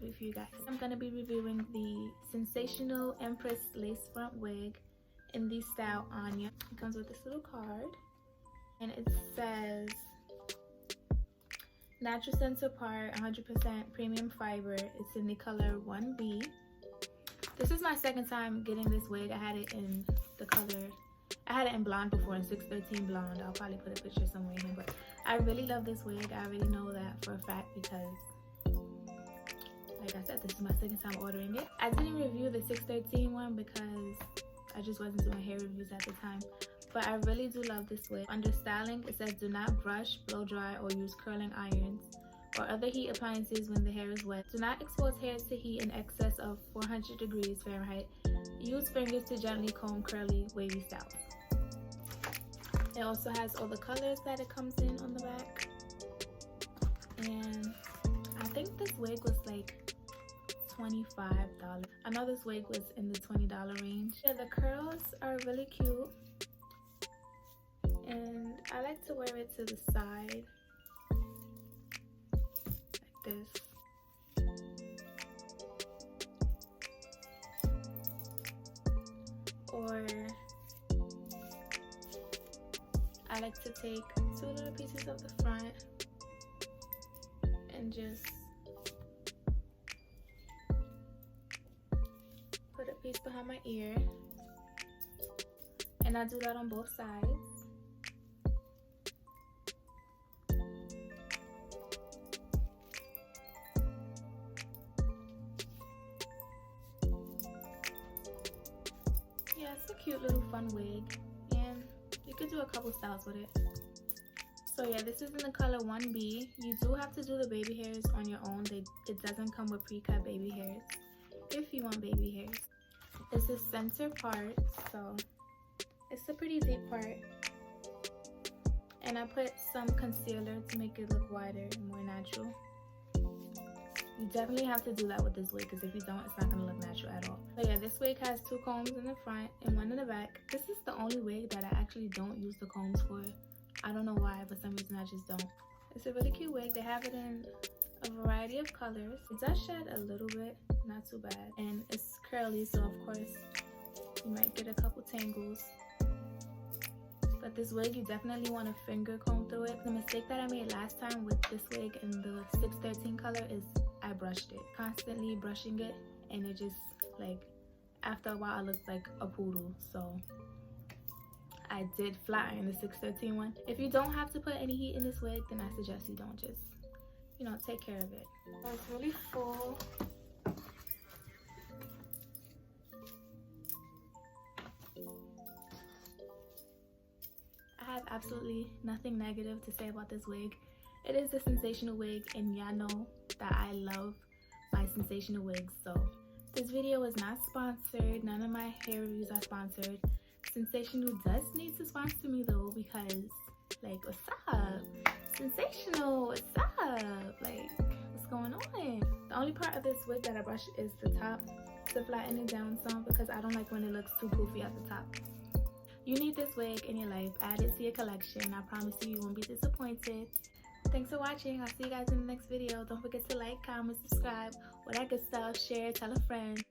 review for you guys. I'm going to be reviewing the Sensational Empress lace front wig in the style Anya. It comes with this little card and it says natural center part, 100% premium fiber. It's in the color 1B. This is my second time getting this wig. I had it in the color, I had it in blonde before, in 613 blonde. I'll probably put a picture somewhere in here, but I really love this wig. I already know that for a fact because, like I said, this is my second time ordering it. I didn't review the 613 one because I just wasn't doing hair reviews at the time, but I really do love this wig. Under styling, it says do not brush, blow dry, or use curling irons or other heat appliances when the hair is wet. Do not expose hair to heat in excess of 400 degrees Fahrenheit. Use fingers to gently comb curly, wavy styles. It also has all the colors that it comes in on the back. And I think this wig was like $25. I know this wig was in the $20 range. Yeah, the curls are really cute. And I like to wear it to the side. Like this. Or I like to take two little pieces of the front and just put a piece behind my ear, and I do that on both sides. Yeah, it's a cute little fun wig, and you could do a couple styles with it. So yeah, this is in the color 1B. You do have to do the baby hairs on your own. It doesn't come with pre-cut baby hairs if you want baby hairs. It's the center part, so it's a pretty deep part. And I put some concealer to make it look wider and more natural. You definitely have to do that with this wig because if you don't, it's not going to look natural at all. So yeah, this wig has two combs in the front and one in the back. This is the only wig that I actually don't use the combs for. I don't know why, for some reason I just don't. It's a really cute wig. They have it in a variety of colors. It does shed a little bit, not too bad. And it's curly, so of course you might get a couple tangles. But this wig, you definitely want to finger comb through it. The mistake that I made last time with this wig in the 613 color is I brushed it. Constantly brushing it, and it just, like, after a while it looked like a poodle. So I did flat iron the 613 one. If you don't have to put any heat in this wig, then I suggest you don't. Just, you know, take care of it. Oh, it's really full. I have absolutely nothing negative to say about this wig. It is a sensational wig, and y'all know that I love my sensational wigs. So this video is not sponsored. None of my hair reviews are sponsored. Sensational does need to sponsor me though, because, like, what's up? Sensational, what's up? Like, what's going on? The only part of this wig that I brush is the top to flatten it down some, because I don't like when it looks too poofy at the top. You need this wig in your life. Add it to your collection. I promise you, you won't be disappointed. Thanks for watching. I'll see you guys in the next video. Don't forget to like, comment, subscribe, all that good stuff. Share, tell a friend.